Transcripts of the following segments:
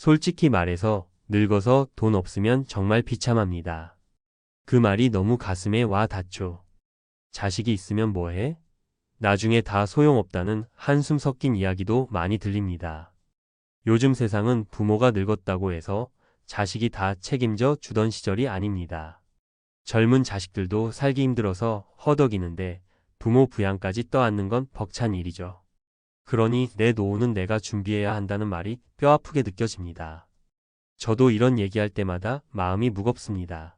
솔직히 말해서 늙어서 돈 없으면 정말 비참합니다. 그 말이 너무 가슴에 와 닿죠. 자식이 있으면 뭐해? 나중에 다 소용없다는 한숨 섞인 이야기도 많이 들립니다. 요즘 세상은 부모가 늙었다고 해서 자식이 다 책임져 주던 시절이 아닙니다. 젊은 자식들도 살기 힘들어서 허덕이는데 부모 부양까지 떠안는 건 벅찬 일이죠. 그러니 내 노후는 내가 준비해야 한다는 말이 뼈아프게 느껴집니다. 저도 이런 얘기할 때마다 마음이 무겁습니다.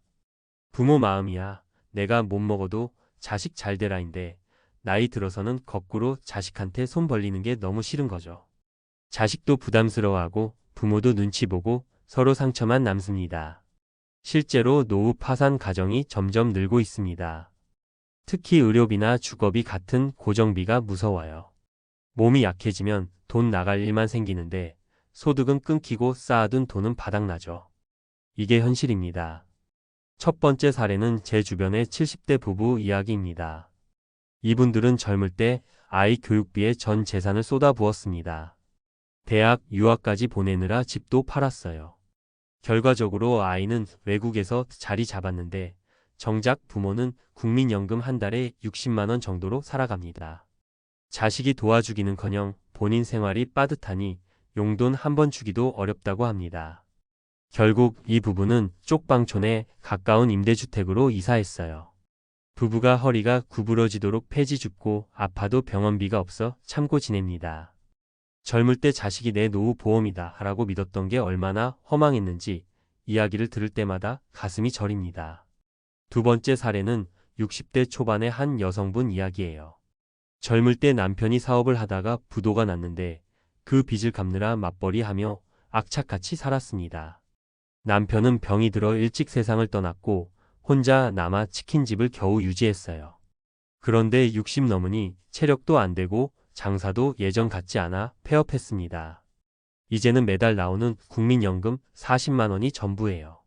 부모 마음이야. 내가 못 먹어도 자식 잘 되라인데 나이 들어서는 거꾸로 자식한테 손 벌리는 게 너무 싫은 거죠. 자식도 부담스러워하고 부모도 눈치 보고 서로 상처만 남습니다. 실제로 노후 파산 가정이 점점 늘고 있습니다. 특히 의료비나 주거비 같은 고정비가 무서워요. 몸이 약해지면 돈 나갈 일만 생기는데 소득은 끊기고 쌓아둔 돈은 바닥나죠. 이게 현실입니다. 첫 번째 사례는 제 주변의 70대 부부 이야기입니다. 이분들은 젊을 때 아이 교육비에 전 재산을 쏟아부었습니다. 대학, 유학까지 보내느라 집도 팔았어요. 결과적으로 아이는 외국에서 자리 잡았는데 정작 부모는 국민연금 한 달에 60만 원 정도로 살아갑니다. 자식이 도와주기는커녕 본인 생활이 빠듯하니 용돈 한 번 주기도 어렵다고 합니다. 결국 이 부부는 쪽방촌에 가까운 임대주택으로 이사했어요. 부부가 허리가 구부러지도록 폐지 줍고 아파도 병원비가 없어 참고 지냅니다. 젊을 때 자식이 내 노후 보험이다 라고 믿었던 게 얼마나 허망했는지 이야기를 들을 때마다 가슴이 저립니다. 두 번째 사례는 60대 초반의 한 여성분 이야기예요. 젊을 때 남편이 사업을 하다가 부도가 났는데 그 빚을 갚느라 맞벌이하며 악착같이 살았습니다. 남편은 병이 들어 일찍 세상을 떠났고 혼자 남아 치킨집을 겨우 유지했어요. 그런데 60 넘으니 체력도 안 되고 장사도 예전 같지 않아 폐업했습니다. 이제는 매달 나오는 국민연금 40만 원이 전부예요.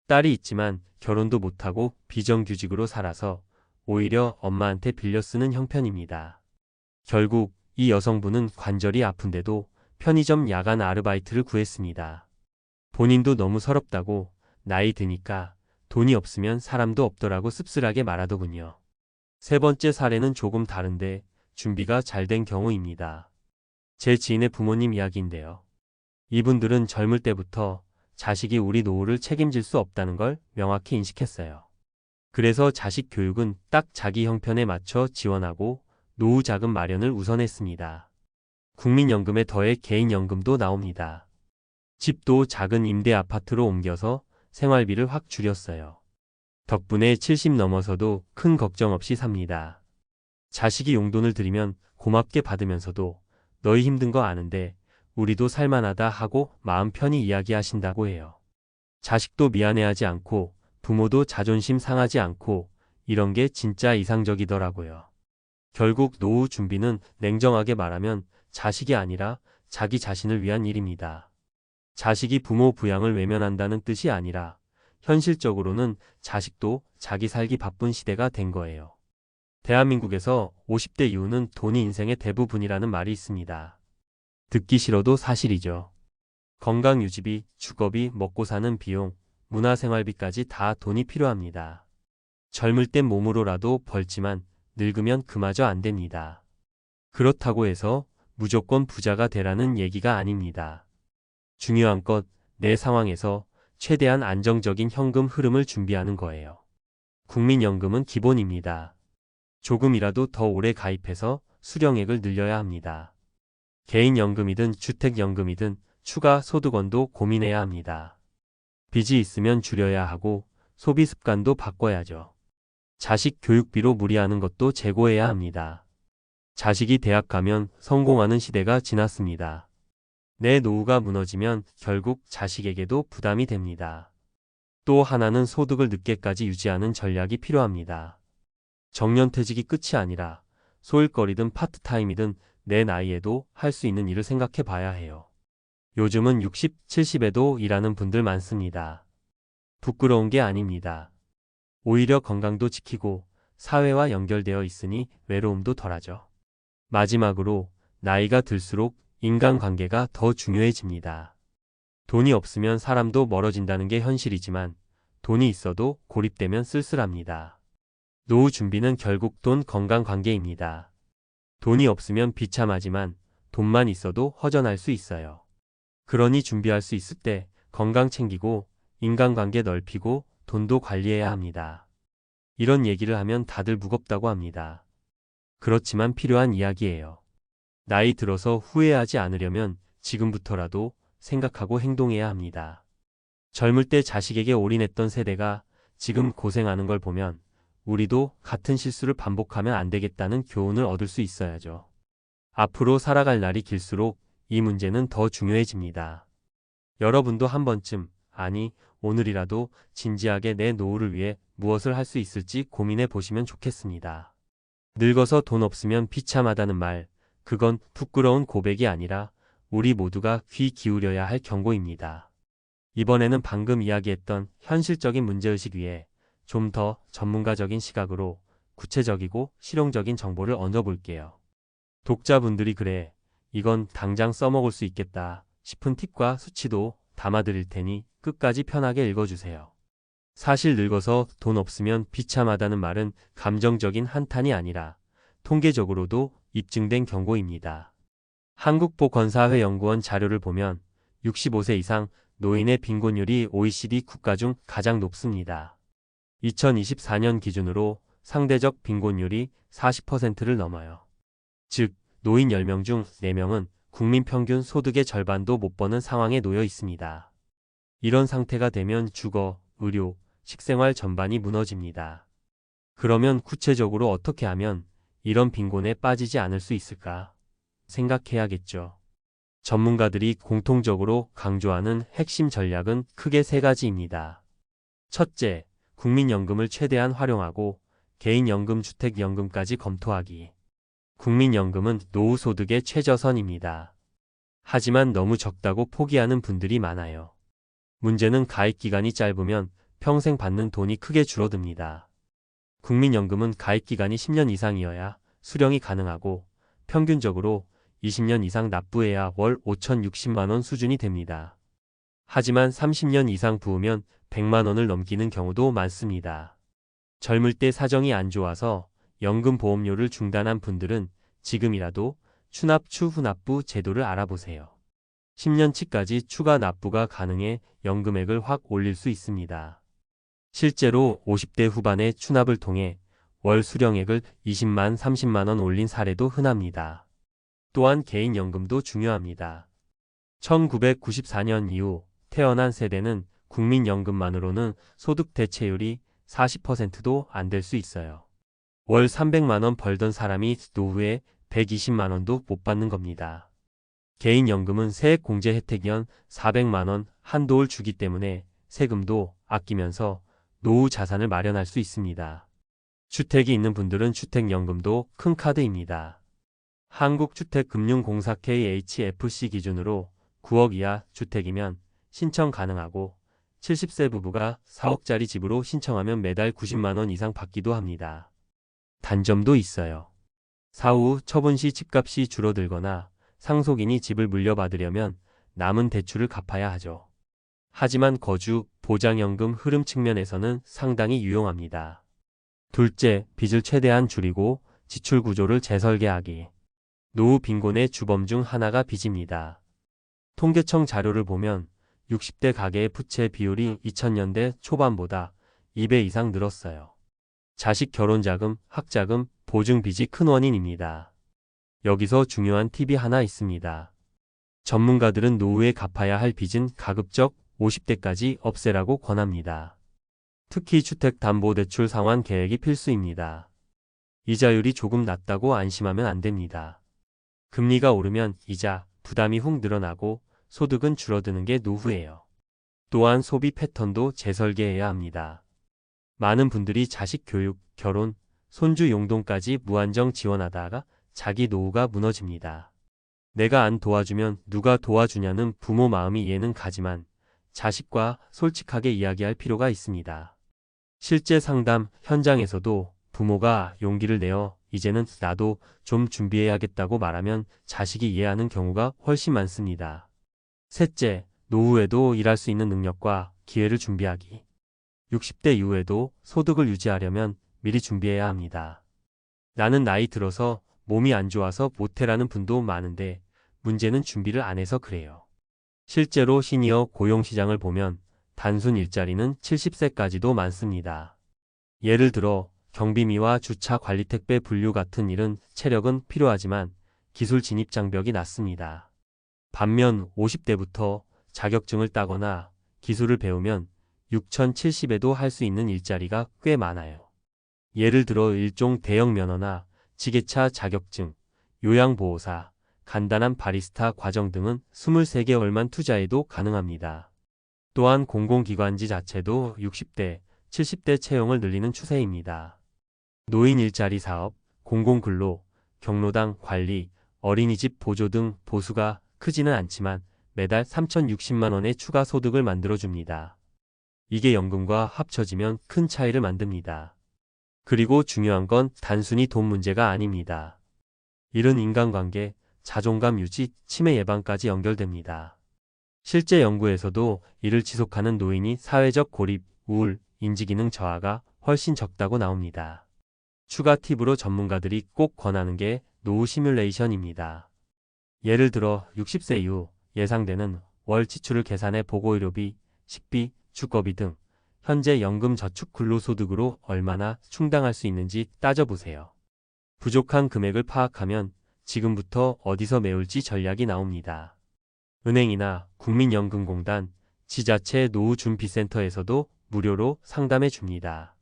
딸이 있지만 결혼도 못하고 비정규직으로 살아서 오히려 엄마한테 빌려 쓰는 형편입니다. 결국 이 여성분은 관절이 아픈데도 편의점 야간 아르바이트를 구했습니다. 본인도 너무 서럽다고 나이 드니까 돈이 없으면 사람도 없더라고 씁쓸하게 말하더군요. 세 번째 사례는 조금 다른데 준비가 잘 된 경우입니다. 제 지인의 부모님 이야기인데요. 이분들은 젊을 때부터 자식이 우리 노후를 책임질 수 없다는 걸 명확히 인식했어요. 그래서 자식 교육은 딱 자기 형편에 맞춰 지원하고 노후 자금 마련을 우선했습니다. 국민연금에 더해 개인연금도 나옵니다. 집도 작은 임대 아파트로 옮겨서 생활비를 확 줄였어요. 덕분에 70 넘어서도 큰 걱정 없이 삽니다. 자식이 용돈을 드리면 고맙게 받으면서도 너희 힘든 거 아는데 우리도 살만하다 하고 마음 편히 이야기하신다고 해요. 자식도 미안해하지 않고 부모도 자존심 상하지 않고 이런 게 진짜 이상적이더라고요. 결국 노후 준비는 냉정하게 말하면 자식이 아니라 자기 자신을 위한 일입니다. 자식이 부모 부양을 외면한다는 뜻이 아니라 현실적으로는 자식도 자기 살기 바쁜 시대가 된 거예요. 대한민국에서 50대 이후는 돈이 인생의 대부분이라는 말이 있습니다. 듣기 싫어도 사실이죠. 건강 유지비, 주거비, 먹고 사는 비용, 문화생활비까지 다 돈이 필요합니다. 젊을 땐 몸으로라도 벌지만 늙으면 그마저 안 됩니다. 그렇다고 해서 무조건 부자가 되라는 얘기가 아닙니다. 중요한 것, 내 상황에서 최대한 안정적인 현금 흐름을 준비하는 거예요. 국민연금은 기본입니다. 조금이라도 더 오래 가입해서 수령액을 늘려야 합니다. 개인연금이든 주택연금이든 추가 소득원도 고민해야 합니다. 빚이 있으면 줄여야 하고 소비 습관도 바꿔야죠. 자식 교육비로 무리하는 것도 재고해야 합니다. 자식이 대학 가면 성공하는 시대가 지났습니다. 내 노후가 무너지면 결국 자식에게도 부담이 됩니다. 또 하나는 소득을 늦게까지 유지하는 전략이 필요합니다. 정년퇴직이 끝이 아니라 소일거리든 파트타임이든 내 나이에도 할 수 있는 일을 생각해 봐야 해요. 요즘은 60, 70에도 일하는 분들 많습니다. 부끄러운 게 아닙니다. 오히려 건강도 지키고 사회와 연결되어 있으니 외로움도 덜하죠. 마지막으로 나이가 들수록 인간관계가 더 중요해집니다. 돈이 없으면 사람도 멀어진다는 게 현실이지만 돈이 있어도 고립되면 쓸쓸합니다. 노후 준비는 결국 돈 건강 관계입니다. 돈이 없으면 비참하지만 돈만 있어도 허전할 수 있어요. 그러니 준비할 수 있을 때 건강 챙기고 인간관계 넓히고 돈도 관리해야 합니다. 이런 얘기를 하면 다들 무겁다고 합니다. 그렇지만 필요한 이야기예요. 나이 들어서 후회하지 않으려면 지금부터라도 생각하고 행동해야 합니다. 젊을 때 자식에게 올인했던 세대가 지금 고생하는 걸 보면 우리도 같은 실수를 반복하면 안 되겠다는 교훈을 얻을 수 있어야죠. 앞으로 살아갈 날이 길수록 이 문제는 더 중요해집니다. 여러분도 한 번쯤, 아니, 오늘이라도 진지하게 내 노후를 위해 무엇을 할 수 있을지 고민해 보시면 좋겠습니다. 늙어서 돈 없으면 비참하다는 말, 그건 부끄러운 고백이 아니라 우리 모두가 귀 기울여야 할 경고입니다. 이번에는 방금 이야기했던 현실적인 문제의식 위에 좀 더 전문가적인 시각으로 구체적이고 실용적인 정보를 얹어볼게요. 독자분들이 그래, 이건 당장 써먹을 수 있겠다 싶은 팁과 수치도 담아드릴 테니 끝까지 편하게 읽어주세요. 사실 늙어서 돈 없으면 비참하다는 말은 감정적인 한탄이 아니라 통계적으로도 입증된 경고입니다. 한국보건사회연구원 자료를 보면 65세 이상 노인의 빈곤율이 OECD 국가 중 가장 높습니다. 2024년 기준으로 상대적 빈곤율이 40%를 넘어요. 즉, 노인 10명 중 4명은 국민 평균 소득의 절반도 못 버는 상황에 놓여 있습니다. 이런 상태가 되면 주거, 의료, 식생활 전반이 무너집니다. 그러면 구체적으로 어떻게 하면 이런 빈곤에 빠지지 않을 수 있을까 생각해야겠죠. 전문가들이 공통적으로 강조하는 핵심 전략은 크게 3가지입니다. 첫째, 국민연금을 최대한 활용하고 개인연금, 주택연금까지 검토하기. 국민연금은 노후소득의 최저선입니다. 하지만 너무 적다고 포기하는 분들이 많아요. 문제는 가입기간이 짧으면 평생 받는 돈이 크게 줄어듭니다. 국민연금은 가입기간이 10년 이상이어야 수령이 가능하고 평균적으로 20년 이상 납부해야 월 5,060만 원 수준이 됩니다. 하지만 30년 이상 부으면 100만 원을 넘기는 경우도 많습니다. 젊을 때 사정이 안 좋아서 연금 보험료를 중단한 분들은 지금이라도 추납 추후납부 제도를 알아보세요. 10년치까지 추가 납부가 가능해 연금액을 확 올릴 수 있습니다. 실제로 50대 후반에 추납을 통해 월 수령액을 20만, 30만 원 올린 사례도 흔합니다. 또한 개인연금도 중요합니다. 1994년 이후 태어난 세대는 국민연금만으로는 소득 대체율이 40%도 안 될 수 있어요. 월 300만 원 벌던 사람이 노후에 120만 원도 못 받는 겁니다. 개인연금은 세액공제 혜택연 400만 원 한도를 주기 때문에 세금도 아끼면서 노후 자산을 마련할 수 있습니다. 주택이 있는 분들은 주택연금도 큰 카드입니다. 한국주택금융공사 KHFC 기준으로 9억 이하 주택이면 신청 가능하고 70세 부부가 4억짜리 집으로 신청하면 매달 90만 원 이상 받기도 합니다. 단점도 있어요. 사후 처분 시 집값이 줄어들거나 상속인이 집을 물려받으려면 남은 대출을 갚아야 하죠. 하지만 거주, 보장연금 흐름 측면에서는 상당히 유용합니다. 둘째, 빚을 최대한 줄이고 지출 구조를 재설계하기. 노후 빈곤의 주범 중 하나가 빚입니다. 통계청 자료를 보면 60대 가계의 부채 비율이 2000년대 초반보다 2배 이상 늘었어요. 자식 결혼자금, 학자금, 보증빚이 큰 원인입니다. 여기서 중요한 팁이 하나 있습니다. 전문가들은 노후에 갚아야 할 빚은 가급적 50대까지 없애라고 권합니다. 특히 주택담보대출 상환 계획이 필수입니다. 이자율이 조금 낮다고 안심하면 안 됩니다. 금리가 오르면 이자, 부담이 훅 늘어나고 소득은 줄어드는 게 노후예요. 또한 소비 패턴도 재설계해야 합니다. 많은 분들이 자식 교육, 결혼, 손주 용돈까지 무한정 지원하다가 자기 노후가 무너집니다. 내가 안 도와주면 누가 도와주냐는 부모 마음이 이해는 가지만 자식과 솔직하게 이야기할 필요가 있습니다. 실제 상담 현장에서도 부모가 용기를 내어 이제는 나도 좀 준비해야겠다고 말하면 자식이 이해하는 경우가 훨씬 많습니다. 셋째, 노후에도 일할 수 있는 능력과 기회를 준비하기. 60대 이후에도 소득을 유지하려면 미리 준비해야 합니다. 나는 나이 들어서 몸이 안 좋아서 못해라는 분도 많은데 문제는 준비를 안 해서 그래요. 실제로 시니어 고용시장을 보면 단순 일자리는 70세까지도 많습니다. 예를 들어 경비미와 주차 관리 택배 분류 같은 일은 체력은 필요하지만 기술 진입 장벽이 낮습니다. 반면 50대부터 자격증을 따거나 기술을 배우면 6070에도 할 수 있는 일자리가 꽤 많아요. 예를 들어 일종 대형 면허나 지게차 자격증, 요양보호사, 간단한 바리스타 과정 등은 23개월만 투자해도 가능합니다. 또한 공공기관지 자체도 60대, 70대 채용을 늘리는 추세입니다. 노인 일자리 사업, 공공근로, 경로당 관리, 어린이집 보조 등 보수가 크지는 않지만 매달 3,060만 원의 추가 소득을 만들어줍니다. 이게 연금과 합쳐지면 큰 차이를 만듭니다. 그리고 중요한 건 단순히 돈 문제가 아닙니다. 이런 인간관계, 자존감 유지, 치매 예방까지 연결됩니다. 실제 연구에서도 이를 지속하는 노인이 사회적 고립, 우울, 인지기능 저하가 훨씬 적다고 나옵니다. 추가 팁으로 전문가들이 꼭 권하는 게 노후 시뮬레이션입니다. 예를 들어 60세 이후 예상되는 월 지출을 계산해 보고의료비, 식비, 주거비 등 현재 연금 저축 근로소득으로 얼마나 충당할 수 있는지 따져보세요. 부족한 금액을 파악하면 지금부터 어디서 메울지 전략이 나옵니다. 은행이나 국민연금공단, 지자체 노후준비센터에서도 무료로 상담해 줍니다.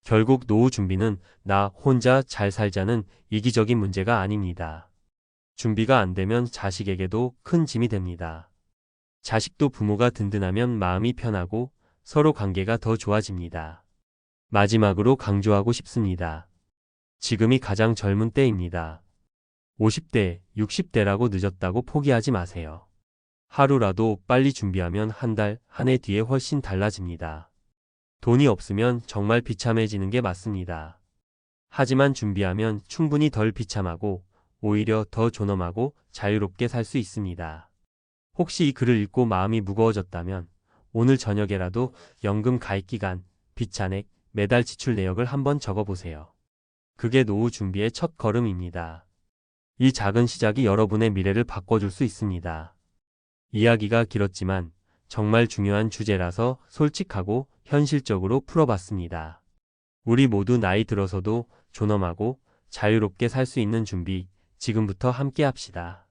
결국 노후 준비는 나 혼자 잘 살자는 이기적인 문제가 아닙니다. 준비가 안 되면 자식에게도 큰 짐이 됩니다. 자식도 부모가 든든하면 마음이 편하고 서로 관계가 더 좋아집니다. 마지막으로 강조하고 싶습니다. 지금이 가장 젊은 때입니다. 50대, 60대라고 늦었다고 포기하지 마세요. 하루라도 빨리 준비하면 한 달, 한 해 뒤에 훨씬 달라집니다. 돈이 없으면 정말 비참해지는 게 맞습니다. 하지만 준비하면 충분히 덜 비참하고 오히려 더 존엄하고 자유롭게 살 수 있습니다. 혹시 이 글을 읽고 마음이 무거워졌다면 오늘 저녁에라도 연금 가입 기간, 빚 잔액, 매달 지출 내역을 한번 적어보세요. 그게 노후 준비의 첫 걸음입니다. 이 작은 시작이 여러분의 미래를 바꿔줄 수 있습니다. 이야기가 길었지만 정말 중요한 주제라서 솔직하고 현실적으로 풀어봤습니다. 우리 모두 나이 들어서도 존엄하고 자유롭게 살 수 있는 준비, 지금부터 함께 합시다.